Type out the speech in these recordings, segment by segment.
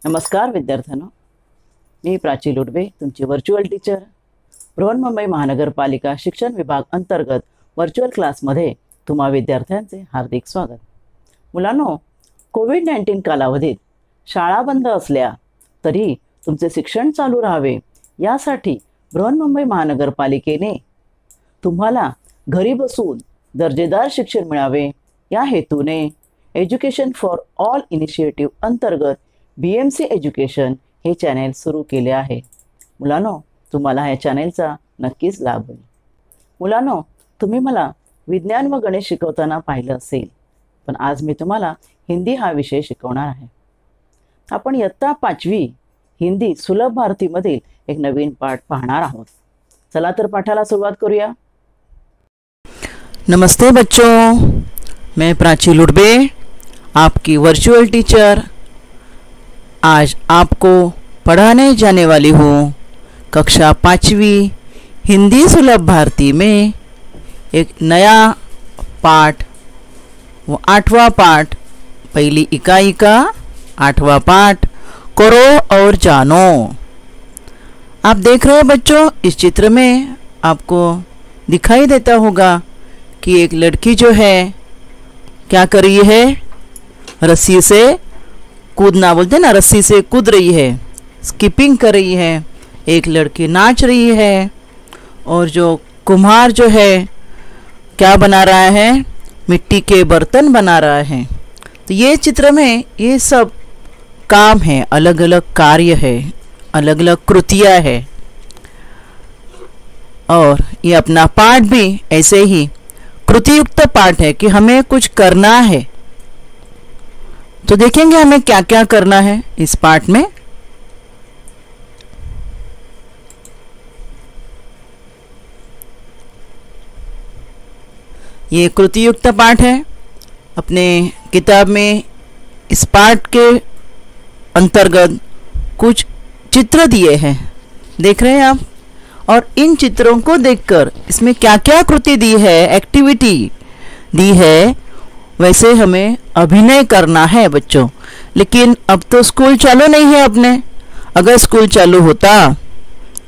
नमस्कार विद्यार्थ्यांनो, मी प्राची लुडवे तुमची व्हर्च्युअल टीचर बृहन्मुंबई महानगरपालिका शिक्षण विभाग अंतर्गत व्हर्च्युअल क्लासमध्ये तुम्हा विद्यार्थ्यांचे हार्दिक स्वागत। मुलांनो, कोविड-19 कालावधीत शाळा बंद असल्या तरी तुमचे शिक्षण चालू राहावे यासाठी बृहन्मुंबई महानगरपालिकेने तुम्हाला घरी बसून दर्जेदार शिक्षण मिळावे या हेतूने एज्युकेशन फॉर ऑल इनिशिएटिव्ह अंतर्गत BMC एज्युकेशन हे चॅनेल सुरू केले आहे। मुलांनो, तुम्हाला या चॅनेलचा नक्कीच लाभ होईल। मुलांनो, तुम्ही मला विज्ञान व गणित शिकवताना पाहिलं असेल, पण आज मी तुम्हाला हिंदी हा विषय शिकवणार आहे। आपण इयत्ता 5वी हिंदी सुलभ भारतीमधील एक नवीन पाठ पाहणार आहोत। चला तर पाठाला सुरुवात करूया। नमस्ते बच्चों, मैं प्राची लुडबे आपकी वर्चुअल टीचर आज आपको पढ़ाने जाने वाली हूँ कक्षा 5वीं हिंदी सुलभ भारती में एक नया पाठ, वो 8वां पाठ, पहली इकाई का 8वां पाठ करो और जानो। आप देख रहे हैं बच्चों, इस चित्र में आपको दिखाई देता होगा कि एक लड़की जो है क्या कर रही है, रस्सी से कूदना बोलते हैं ना, रस्सी से कूद रही है, स्किपिंग कर रही है। एक लड़की नाच रही है और जो कुम्हार जो है क्या बना रहा है, मिट्टी के बर्तन बना रहा है। तो ये चित्र में ये सब काम है, अलग अलग कार्य है, अलग अलग कृतियाँ है। और ये अपना पाठ भी ऐसे ही कृतियुक्त पाठ है कि हमें कुछ करना है। तो देखेंगे हमें क्या क्या करना है इस पाठ में। ये कृतियुक्त पाठ है। अपने किताब में इस पाठ के अंतर्गत कुछ चित्र दिए हैं, देख रहे हैं आप। और इन चित्रों को देखकर इसमें क्या क्या कृति दी है, एक्टिविटी दी है, वैसे हमें अभिनय करना है बच्चों। लेकिन अब तो स्कूल चालू नहीं है अपने। अगर स्कूल चालू होता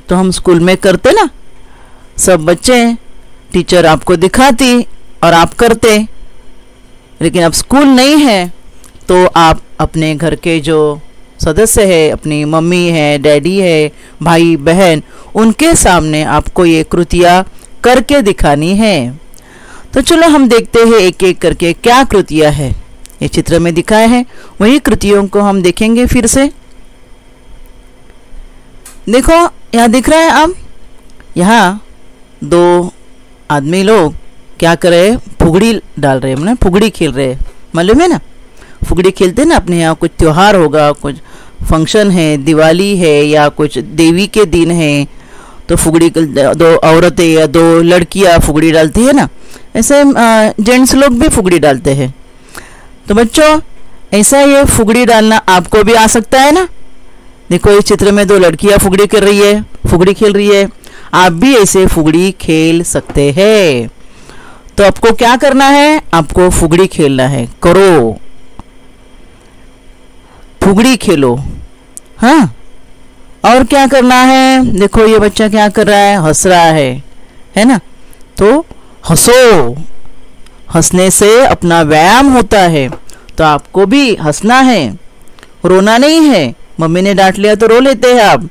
तो हम स्कूल में करते ना, सब बच्चे, टीचर आपको दिखाती और आप करते। लेकिन अब स्कूल नहीं है तो आप अपने घर के जो सदस्य है, अपनी मम्मी है, डैडी है, भाई बहन, उनके सामने आपको ये कृतियाँ करके दिखानी है। तो चलो हम देखते हैं एक एक करके क्या कृतियाँ है ये चित्र में दिखाए हैं, वही कृतियों को हम देखेंगे फिर से। देखो यहाँ दिख रहा है, अब यहाँ दो आदमी लोग क्या कर रहे हैं, फुगड़ी डाल रहे हैं, मतलब फुगड़ी खेल रहे हैं। मालूम है ना, फुगड़ी खेलते हैं ना अपने यहाँ, कुछ त्योहार होगा, कुछ फंक्शन है, दिवाली है या कुछ देवी के दिन है, तो फुगड़ी दो औरतें या दो लड़कियाँ फुगड़ी डालती है ना, ऐसे जेंट्स लोग भी फुगड़ी डालते हैं। तो बच्चों, ऐसा ये फुगड़ी डालना आपको भी आ सकता है ना। देखो इस चित्र में दो लड़कियां फुगड़ी कर रही है, फुगड़ी खेल रही है। आप भी ऐसे फुगड़ी खेल सकते हैं। तो आपको क्या करना है, आपको फुगड़ी खेलना है। करो, फुगड़ी खेलो। हाँ, और क्या करना है, देखो ये बच्चा क्या कर रहा है, हंस रहा है ना। तो हंसो, हंसने से अपना व्यायाम होता है। तो आपको भी हंसना है, रोना नहीं है। मम्मी ने डांट लिया तो रो लेते हैं आप,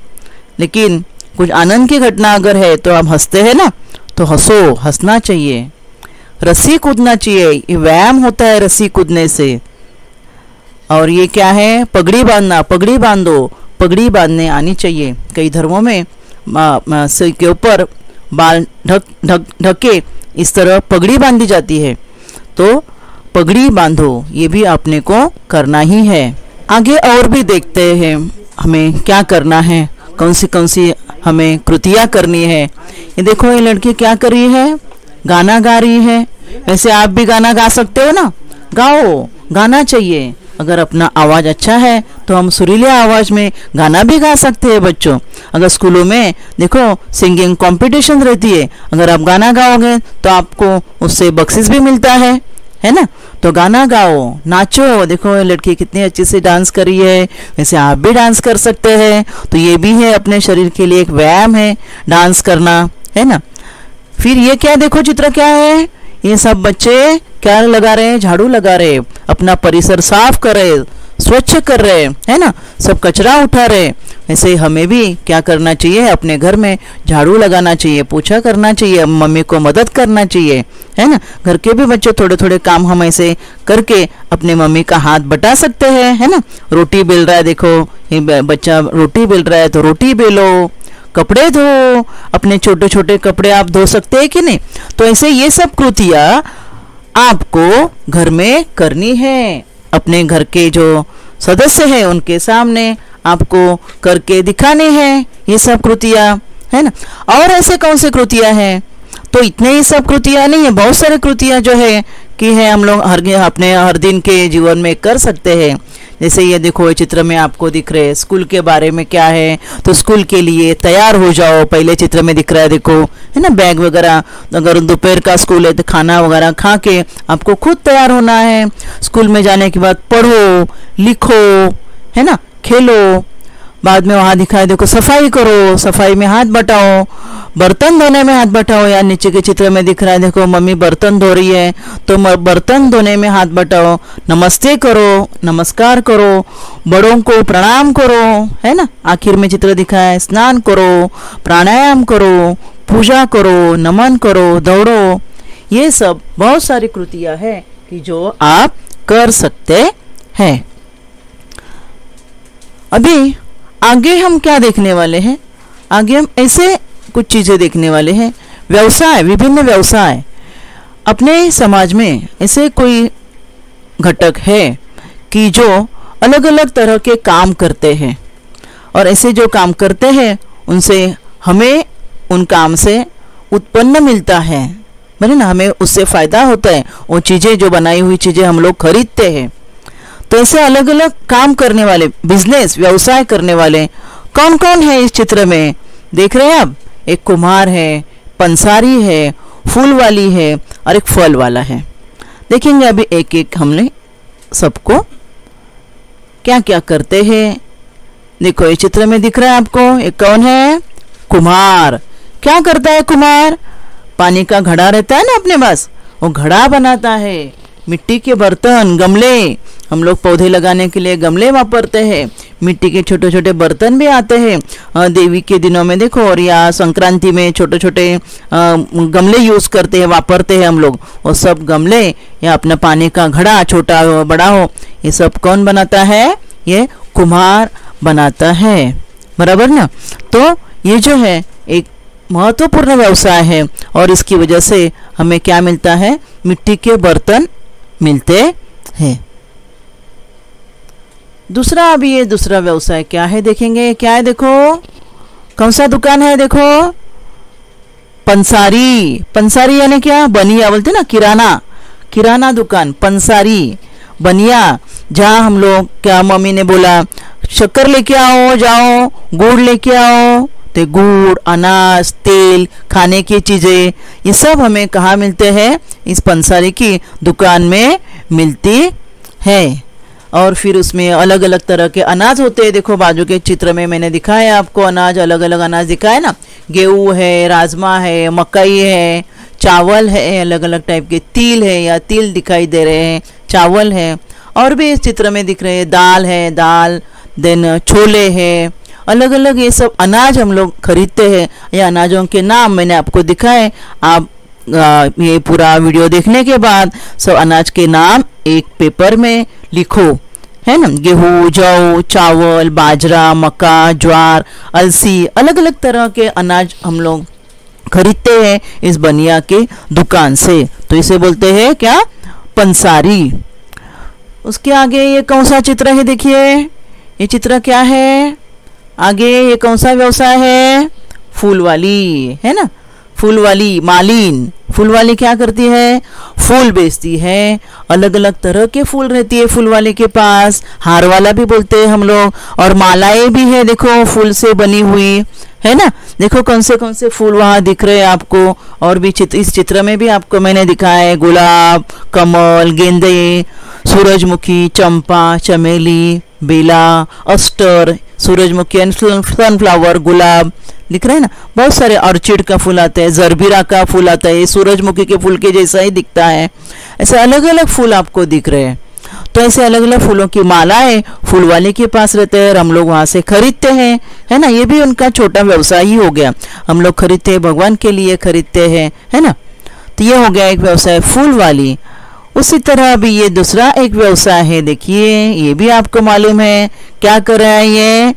लेकिन कुछ आनंद की घटना अगर है तो आप हंसते हैं ना। तो हंसो, हंसना चाहिए। रस्सी कूदना चाहिए, ये व्यायाम होता है रस्सी कूदने से। और ये क्या है, पगड़ी बांधना, पगड़ी बांधो, पगड़ी बांधने आनी चाहिए। कई धर्मों में सिर के ऊपर बाल ढके इस तरह पगड़ी बांधी जाती है। तो पगड़ी बांधो, ये भी आपने को करना ही है। आगे और भी देखते हैं हमें क्या करना है, कौन सी हमें कृतियाँ करनी है। ये देखो ये लड़की क्या कर रही है, गाना गा रही है। वैसे आप भी गाना गा सकते हो ना, गाओ, गाना चाहिए। अगर अपना आवाज़ अच्छा है तो हम सुरीले आवाज़ में गाना भी गा सकते हैं बच्चों। अगर स्कूलों में देखो सिंगिंग कंपटीशन रहती है, अगर आप गाना गाओगे तो आपको उससे बख्शिश भी मिलता है। है ना। तो गाना गाओ, नाचो। देखो लड़की कितनी अच्छी से डांस कर रही है, वैसे आप भी डांस कर सकते हैं। तो ये भी है अपने शरीर के लिए एक व्यायाम है डांस करना, है ना। फिर ये क्या, देखो चित्र क्या है, ये सब बच्चे क्या लगा रहे हैं, झाड़ू लगा रहे, अपना परिसर साफ कर रहे, स्वच्छ कर रहे, है ना, सब कचरा उठा रहे। ऐसे हमें भी क्या करना चाहिए, अपने घर में झाड़ू लगाना चाहिए, पोछा करना चाहिए, मम्मी को मदद करना चाहिए, है ना। घर के भी बच्चे थोड़े थोड़े काम हम ऐसे करके अपने मम्मी का हाथ बटा सकते हैं, है ना। रोटी बेल रहा है, देखो ये बच्चा रोटी बेल रहा है तो रोटी बेलो। कपड़े धो, अपने छोटे छोटे कपड़े आप धो सकते हैं कि नहीं। तो ऐसे ये सब कृतियाँ आपको घर में करनी है, अपने घर के जो सदस्य हैं उनके सामने आपको करके दिखानी है ये सब कृतियाँ, है ना। और ऐसे कौन से कृतियाँ हैं, तो इतने ही सब कृतियाँ नहीं है, बहुत सारे कृतियाँ जो है कि है हम लोग अपने हर दिन के जीवन में कर सकते हैं। जैसे ये देखो ये चित्र में आपको दिख रहे हैं स्कूल के बारे में क्या है, तो स्कूल के लिए तैयार हो जाओ। पहले चित्र में दिख रहा है देखो, है ना, बैग वगैरह, अगर दोपहर का स्कूल है तो खाना वगैरह खा के आपको खुद तैयार होना है। स्कूल में जाने के बाद पढ़ो, लिखो, है ना, खेलो। बाद में वहां दिखाए देखो सफाई करो, सफाई में हाथ बटाओ, बर्तन धोने में हाथ बटाओ। या नीचे के चित्र में दिख रहा है देखो मम्मी बर्तन धो रही है तो बर्तन धोने में हाथ बटाओ, नमस्ते करो, नमस्कार करो, बड़ों को प्रणाम करो, है ना। आखिर में चित्र दिखा है स्नान करो, प्राणायाम करो, पूजा करो, नमन करो, दौड़ो। ये सब बहुत सारी कृतियां हैं कि जो आप कर सकते हैं। अभी आगे हम क्या देखने वाले हैं, आगे हम ऐसे कुछ चीजें देखने वाले हैं। व्यवसाय, विभिन्न व्यवसाय। अपने समाज में ऐसे कोई घटक है कि जो अलग अलग तरह के काम करते हैं, और ऐसे जो काम करते हैं उनसे हमें उन काम से उत्पन्न मिलता है, बने ना, हमें उससे फायदा होता है। वो चीजें जो बनाई हुई चीजें हम लोग खरीदते हैं। तो ऐसे अलग अलग काम करने वाले, बिजनेस व्यवसाय करने वाले कौन कौन है इस चित्र में देख रहे हैं आप। एक कुम्हार है, पंसारी है, फूल वाली है और एक फल वाला है। देखेंगे अभी एक एक हमने सबको क्या क्या करते हैं। देखो ये चित्र में दिख रहा है आपको, एक कौन है, कुम्हार। क्या करता है कुम्हार, पानी का घड़ा रहता है ना अपने पास, वो घड़ा बनाता है। मिट्टी के बर्तन, गमले, हम लोग पौधे लगाने के लिए गमले वापरते हैं। मिट्टी के छोटे छोटे बर्तन भी आते हैं देवी के दिनों में देखो, और या संक्रांति में छोटे छोटे गमले यूज करते हैं, वापरते हैं हम लोग। वो सब गमले या अपना पानी का घड़ा, छोटा हो बड़ा हो, ये सब कौन बनाता है, ये कुम्हार बनाता है, बराबर ना। तो ये जो है एक महत्वपूर्ण व्यवसाय है, और इसकी वजह से हमें क्या मिलता है, मिट्टी के बर्तन मिलते हैं। दूसरा, अभी ये दूसरा व्यवसाय क्या है देखेंगे, क्या है देखो, कौन सा दुकान है देखो, पंसारी। पंसारी यानी क्या, बनिया बोलते ना, किराना, किराना दुकान, पंसारी बनिया। जहाँ हम लोग क्या, मम्मी ने बोला शक्कर लेके आओ, जाओ गुड़ लेके आओ, तो गुड़, अनाज, तेल, खाने की चीजें, ये सब हमें कहाँ मिलते हैं, इस पंसारी की दुकान में मिलती है। और फिर उसमें अलग अलग तरह के अनाज होते हैं। देखो बाजू के चित्र में मैंने दिखाया आपको अनाज, अलग अलग अनाज दिखाया ना, गेहूँ है, राजमा है, मकई है, चावल है, अलग अलग टाइप के तिल है, या तिल दिखाई दे रहे हैं, चावल है। और भी इस चित्र में दिख रहे हैं दाल है, दाल, देन छोले है, अलग अलग ये सब अनाज हम लोग खरीदते हैं। ये अनाजों के नाम मैंने आपको दिखाए। आप ये पूरा वीडियो देखने के बाद सब अनाज के नाम एक पेपर में लिखो, है ना। गेहूँ, जौ, चावल, बाजरा, मक्का, ज्वार, अलसी, अलग अलग तरह के अनाज हम लोग खरीदते हैं इस बनिया के दुकान से। तो इसे बोलते हैं क्या, पंसारी। उसके आगे ये कौन सा चित्र है देखिए, ये चित्र क्या है, आगे ये कौन सा व्यवसाय है, फूल वाली, है ना। फूल वाली मालिन, फूल वाली क्या करती है? फूल बेचती है। अलग अलग तरह के फूल रहती है फूल वाले के पास, हार वाला भी बोलते हैं हम लोग, और मालाएं भी है, देखो फूल से बनी हुई, है ना। देखो कौन से फूल वहां दिख रहे हैं आपको, और भी इस चित्र में भी आपको मैंने दिखाया है, गुलाब, कमल, गेंदे, सूरजमुखी, चंपा, चमेली, बेला, अस्टर, सूरजमुखी एंड सनफ्लावर, गुलाब दिख रहा है ना। बहुत सारे ऑर्चिड का फूल आता है, जरबीरा का फूल आता है, सूरजमुखी के फूल के जैसा ही दिखता है। ऐसे अलग अलग फूल आपको दिख रहे हैं। तो ऐसे अलग अलग फूलों की मालाएं फूल वाले के पास रहते हैं और हम लोग वहां से खरीदते हैं, है ना। ये भी उनका छोटा व्यवसाय ही हो गया, हम लोग खरीदते हैं, भगवान के लिए खरीदते हैं, है ना। तो ये हो गया एक व्यवसाय फूल वाली। उसी तरह अभी ये दूसरा एक व्यवसाय है, देखिए ये भी आपको मालूम है क्या कर रहा है।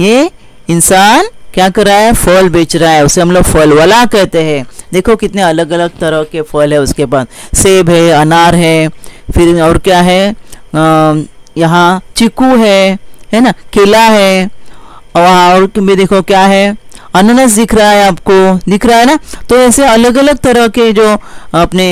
ये इंसान क्या कर रहा है? फल बेच रहा है, उसे हम लोग फल वाला कहते हैं। देखो कितने अलग अलग तरह के फल है उसके पास, सेब है, अनार है, फिर और क्या है, यहाँ चीकू है ना, केला है, और भी देखो क्या है, अनानास दिख रहा है आपको, दिख रहा है ना। तो ऐसे अलग अलग तरह के जो अपने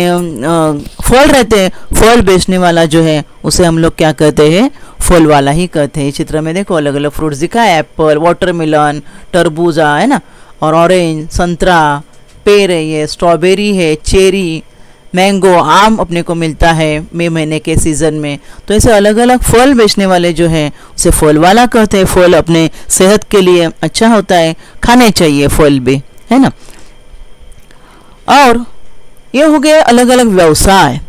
फल रहते हैं, फल बेचने वाला जो है उसे हम लोग क्या कहते हैं? फल वाला ही कहते हैं। चित्र में देखो अलग अलग फ्रूट्स दिखा है, एप्पल, वाटरमेलन, तरबूजा, है ना, और ऑरेंज, संतरा, पेड़ है, ये स्ट्रॉबेरी है, चेरी, मैंगो, आम अपने को मिलता है मई महीने के सीज़न में। तो ऐसे अलग अलग फल बेचने वाले जो हैं उसे फल वाला कहते हैं। फल अपने सेहत के लिए अच्छा होता है, खाने चाहिए फल भी, है ना। और ये हो गए अलग अलग व्यवसाय।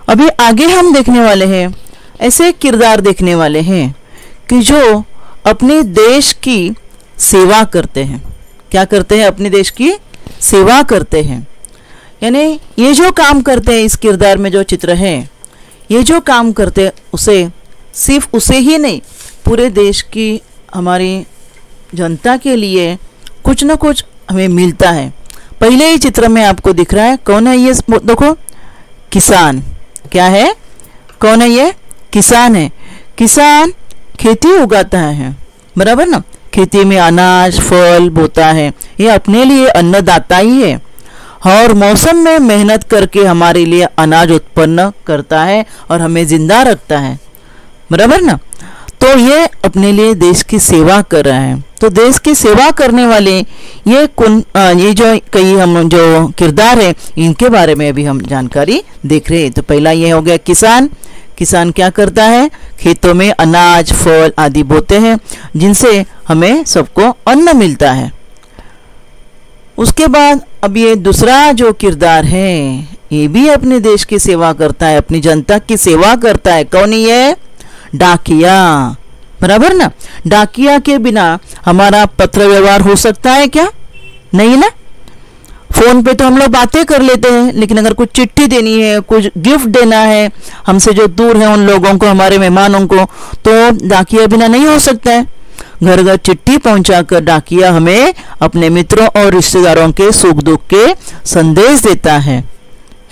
अभी आगे हम देखने वाले हैं ऐसे किरदार देखने वाले हैं कि जो अपने देश की सेवा करते हैं। क्या करते हैं? अपने देश की सेवा करते हैं। यानी ये जो काम करते हैं, इस किरदार में जो चित्र है, ये जो काम करते हैं उसे सिर्फ उसे ही नहीं, पूरे देश की हमारी जनता के लिए कुछ ना कुछ हमें मिलता है। पहले ही चित्र में आपको दिख रहा है, कौन है ये? देखो किसान। क्या है? कौन है ये? किसान है। किसान खेती उगाता है, बराबर ना। खेती में अनाज फल बोता है, ये अपने लिए अन्नदाता ही है। और मौसम में मेहनत करके हमारे लिए अनाज उत्पन्न करता है और हमें जिंदा रखता है, बराबर ना। तो ये अपने लिए देश की सेवा कर रहा है। तो देश की सेवा करने वाले ये जो कई हम जो किरदार है, इनके बारे में अभी हम जानकारी देख रहे हैं। तो पहला ये हो गया किसान। किसान क्या करता है? खेतों में अनाज फल आदि बोते हैं, जिनसे हमें सबको अन्न मिलता है। उसके बाद अब ये दूसरा जो किरदार है, ये भी अपने देश की सेवा करता है, अपनी जनता की सेवा करता है। कौन है? डाकिया, बराबर ना। डाकिया के बिना हमारा पत्र व्यवहार हो सकता है क्या? नहीं ना। फोन पे तो हम लोग बातें कर लेते हैं, लेकिन अगर कुछ चिट्ठी देनी है, कुछ गिफ्ट देना है हमसे जो दूर है उन लोगों को, हमारे मेहमानों को, तो डाकिया बिना नहीं हो सकता है। घर घर चिट्ठी पहुंचाकर डाकिया हमें अपने मित्रों और रिश्तेदारों के सुख दुख के संदेश देता है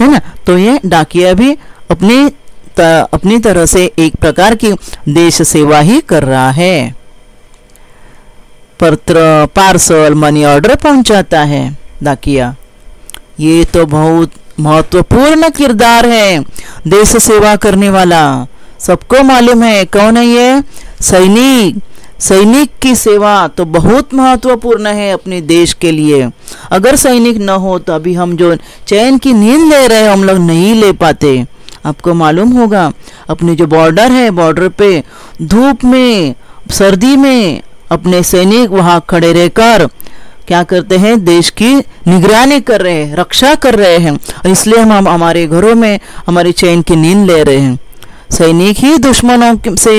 ना। तो ये डाकिया भी अपनी तरह से एक प्रकार की देश सेवा ही कर रहा है। पत्र पार्सल मनी ऑर्डर पहुंचाता है डाकिया। ये तो बहुत महत्वपूर्ण किरदार है देश सेवा करने वाला। सबको मालूम है कौन है ये? सैनिक। सैनिक की सेवा तो बहुत महत्वपूर्ण है अपने देश के लिए। अगर सैनिक न हो तो अभी हम जो चैन की नींद ले रहे हैं हम लोग नहीं ले पाते। आपको मालूम होगा अपने जो बॉर्डर है, बॉर्डर पे धूप में सर्दी में अपने सैनिक वहां खड़े रहकर क्या करते हैं? देश की निगरानी कर रहे हैं, रक्षा कर रहे हैं। और इसलिए हम हमारे घरों में हमारी चैन की नींद ले रहे हैं। सैनिक ही दुश्मनों से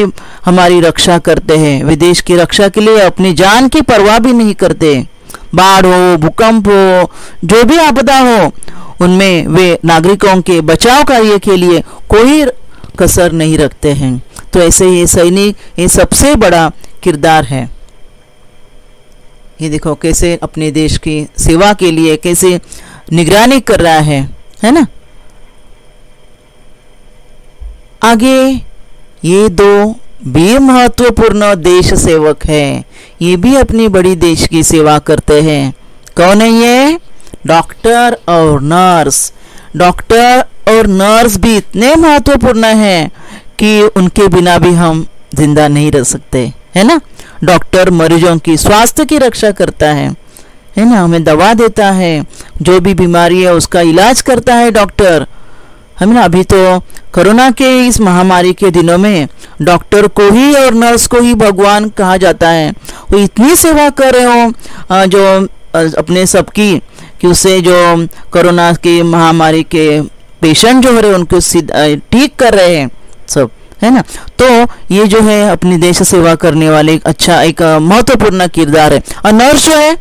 हमारी रक्षा करते हैं। वे देश की रक्षा के लिए अपनी जान की परवाह भी नहीं करते। बाढ़ हो, भूकंप हो, जो भी आपदा हो, उनमें वे नागरिकों के बचाव कार्य के लिए कोई कसर नहीं रखते हैं। तो ऐसे ये सैनिक ये सबसे बड़ा किरदार है। ये देखो कैसे अपने देश की सेवा के लिए कैसे निगरानी कर रहा है ना। आगे ये दो भी महत्वपूर्ण देश सेवक हैं। ये भी अपनी बड़ी देश की सेवा करते हैं। कौन है ये? डॉक्टर और नर्स। डॉक्टर और नर्स भी इतने महत्वपूर्ण हैं कि उनके बिना भी हम जिंदा नहीं रह सकते, है ना। डॉक्टर मरीजों की स्वास्थ्य की रक्षा करता है ना, हमें दवा देता है, जो भी बीमारी है उसका इलाज करता है डॉक्टर, है ना। अभी तो कोरोना के इस महामारी के दिनों में डॉक्टर को ही और नर्स को ही भगवान कहा जाता है। वो इतनी सेवा कर रहे हो जो अपने सबकी, कि उससे जो कोरोना की महामारी के पेशेंट जो हो रहे उनको ठीक कर रहे हैं सब, है ना। तो ये जो है अपनी देश सेवा करने वाले एक महत्वपूर्ण किरदार है। और नर्स जो है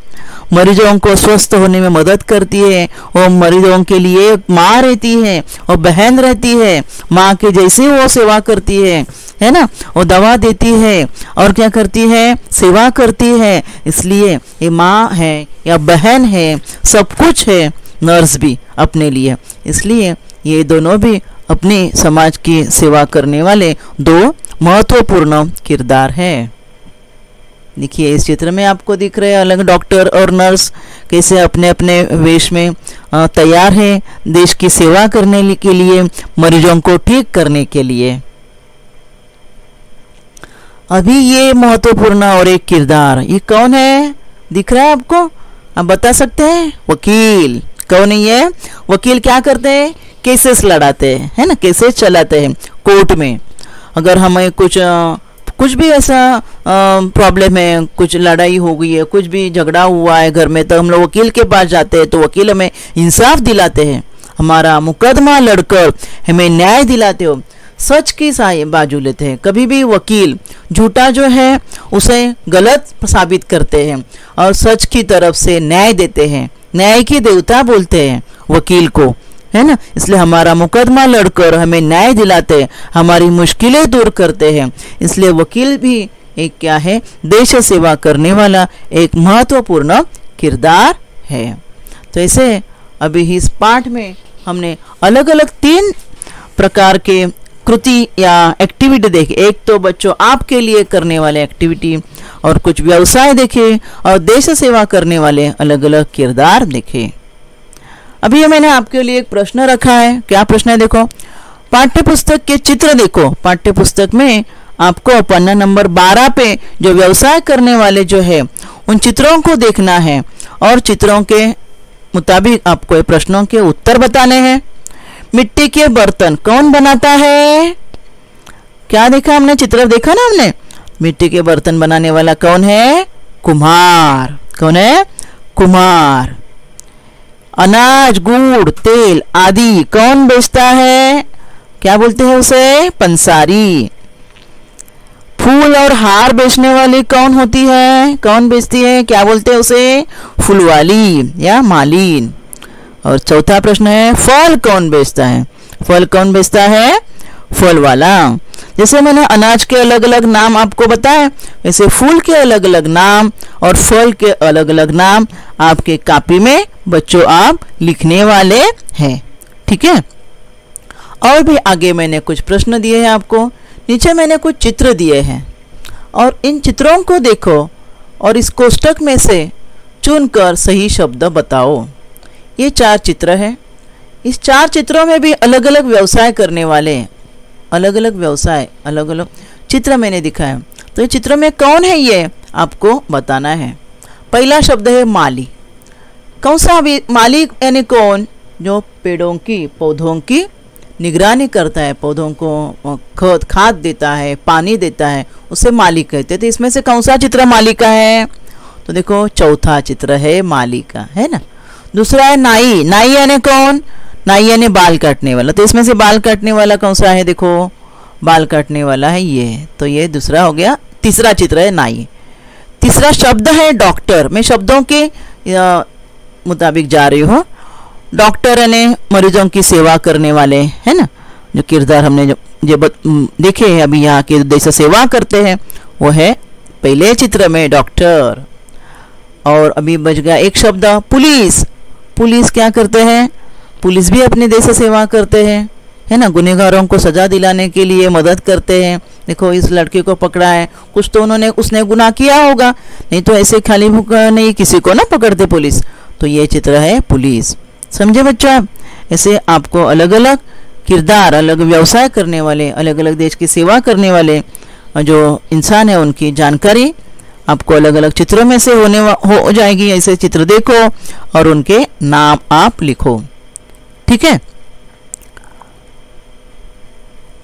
मरीजों को स्वस्थ होने में मदद करती है, वो मरीजों के लिए माँ रहती है और बहन रहती है, माँ के जैसे वो सेवा करती है ना। वो दवा देती है और क्या करती है, सेवा करती है। इसलिए ये माँ है या बहन है, सब कुछ है नर्स भी अपने लिए। इसलिए ये दोनों भी अपने समाज की सेवा करने वाले दो महत्वपूर्ण किरदार हैं। देखिए इस चित्र में आपको दिख रहे हैं अलग डॉक्टर और नर्स कैसे अपने अपने वेश में तैयार हैं देश की सेवा करने के लिए, मरीजों को ठीक करने के लिए। अभी ये महत्वपूर्ण और एक किरदार, ये कौन है, दिख रहा है आपको, आप बता सकते हैं? वकील। कौन है ये वकील? क्या करते हैं? केसेस लड़ाते हैं, है ना, केसेस चलाते हैं कोर्ट में। अगर हमें कुछ भी ऐसा प्रॉब्लम है, कुछ लड़ाई हो गई है, कुछ भी झगड़ा हुआ है घर में, तो हम लोग वकील के पास जाते हैं, तो वकील हमें इंसाफ दिलाते हैं, हमारा मुकदमा लड़कर हमें न्याय दिलाते हो, सच की बाजू लेते हैं। कभी भी वकील झूठा जो है उसे गलत साबित करते हैं और सच की तरफ से न्याय देते हैं, न्याय की देवता बोलते हैं वकील को, है ना। इसलिए हमारा मुकदमा लड़कर हमें न्याय दिलाते हैं, हमारी मुश्किलें दूर करते हैं। इसलिए वकील भी एक क्या है, देश सेवा करने वाला एक महत्वपूर्ण किरदार है। तो ऐसे अभी इस पाठ में हमने अलग अलग 3 प्रकार के कृति या एक्टिविटी देखे। एक तो बच्चों आपके लिए करने वाले एक्टिविटी, और कुछ व्यवसाय देखे, और देश सेवा करने वाले अलग अलग किरदार देखे। अभी मैंने आपके लिए एक प्रश्न रखा है। क्या प्रश्न है? देखो, पाठ्य पुस्तक के चित्र देखो। पाठ्य पुस्तक में आपको पन्ना नंबर 12 पे जो व्यवसाय करने वाले जो है उन चित्रों को देखना है और चित्रों के मुताबिक आपको प्रश्नों के उत्तर बताने हैं। मिट्टी के बर्तन कौन बनाता है? क्या देखा हमने? चित्र देखा ना हमने। मिट्टी के बर्तन बनाने वाला कौन है? कुम्हार। कौन है? कुम्हार। अनाज, गुड़, तेल आदि कौन बेचता है? क्या बोलते हैं उसे? पंसारी। फूल और हार बेचने वाली कौन होती है? कौन बेचती है? क्या बोलते हैं उसे? फूलवाली या मालिन। और चौथा प्रश्न है, फल कौन बेचता है? फल कौन बेचता है? फल वाला। जैसे मैंने अनाज के अलग अलग नाम आपको बताया, वैसे फूल के अलग अलग नाम और फल के अलग अलग नाम आपके कॉपी में बच्चों आप लिखने वाले हैं। ठीक है। और भी आगे मैंने कुछ प्रश्न दिए हैं आपको, नीचे मैंने कुछ चित्र दिए हैं और इन चित्रों को देखो और इस कोष्टक में से चुनकर सही शब्द बताओ। ये 4 चित्र हैं। इस 4 चित्रों में भी अलग अलग व्यवसाय करने वाले हैं, अलग अलग व्यवसाय, अलग अलग चित्र मैंने दिखाया। तो ये चित्र में कौन है ये आपको बताना है। पहला शब्द है माली। कौन सा? माली यानी कौन? जो पेड़ों की, पौधों की निगरानी करता है, पौधों को खाद देता है, पानी देता है, उसे माली कहते हैं। तो इसमें से कौन सा चित्र माली का है? तो देखो चौथा चित्र है माली का, है ना। दूसरा है नाई। नाई यानी कौन? नाई यानी बाल काटने वाला। तो इसमें से बाल काटने वाला कौन सा है? देखो बाल काटने वाला है ये। तो ये दूसरा हो गया। तीसरा चित्र है नाई। तीसरा शब्द है डॉक्टर। मैं शब्दों के मुताबिक जा रही हूँ। डॉक्टर यानी मरीजों की सेवा करने वाले, है ना। जो किरदार हमने जो देखे हैं अभी यहाँ के देश सेवा करते हैं वो है पहले चित्र में डॉक्टर। और अभी बच गया एक शब्द पुलिस। पुलिस क्या करते हैं? पुलिस भी अपने देश सेवा करते हैं, है ना। गुनहगारों को सजा दिलाने के लिए मदद करते हैं। देखो इस लड़के को पकड़ा है, कुछ तो उसने गुनाह किया होगा, नहीं तो ऐसे खाली नहीं किसी को ना पकड़ते पुलिस। तो ये चित्र है पुलिस। समझे बच्चों? ऐसे आपको अलग अलग किरदार, अलग व्यवसाय करने वाले, अलग अलग देश की सेवा करने वाले जो इंसान है उनकी जानकारी आपको अलग अलग चित्रों में से हो जाएगी। ऐसे चित्र देखो और उनके नाम आप लिखो। ठीक है।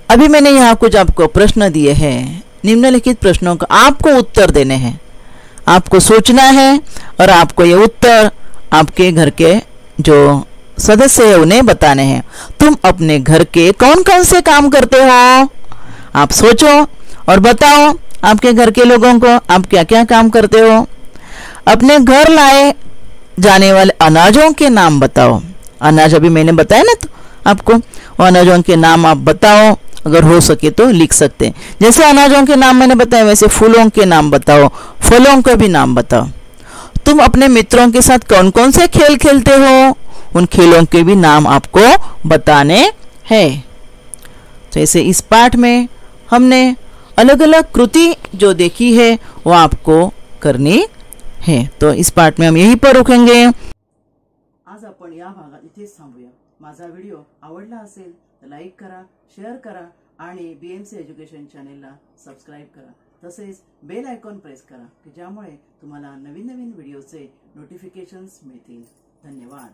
अभी मैंने यहाँ कुछ आपको प्रश्न दिए हैं। निम्नलिखित प्रश्नों का आपको उत्तर देने हैं। आपको सोचना है और आपको ये उत्तर आपके घर के जो सदस्य है उन्हें बताने हैं। तुम अपने घर के कौन कौन से काम करते हो? आप सोचो और बताओ आपके घर के लोगों को आप क्या क्या काम करते हो। अपने घर लाए जाने वाले अनाजों के नाम बताओ। अनाज अभी मैंने बताया ना तो आपको, वो अनाजों के नाम आप बताओ, अगर हो सके तो लिख सकते हैं। जैसे अनाजों के नाम मैंने बताया वैसे फूलों के नाम बताओ, फलों का भी नाम बताओ। तुम अपने मित्रों के साथ कौन कौन से खेल खेलते हो? उन खेलों के भी नाम आपको बताने हैं। तो ऐसे इस पाठ में हमने अलग अलग कृति जो देखी है वो आपको करनी है। तो इस पाठ में हम यहीं पर रुकेंगे। आज आपण या भागात इथेच थांबूया। माझा व्हिडिओ आवडला असेल तर लाईक करा, शेअर करा आणि BMC एज्युकेशन चॅनेलला सबस्क्राईब करा। तसेच बेल आयकॉन प्रेस करा की ज्यामुळे तुम्हाला नवीन नवीन व्हिडिओचे नोटिफिकेशन्स मिळतील। धन्यवाद।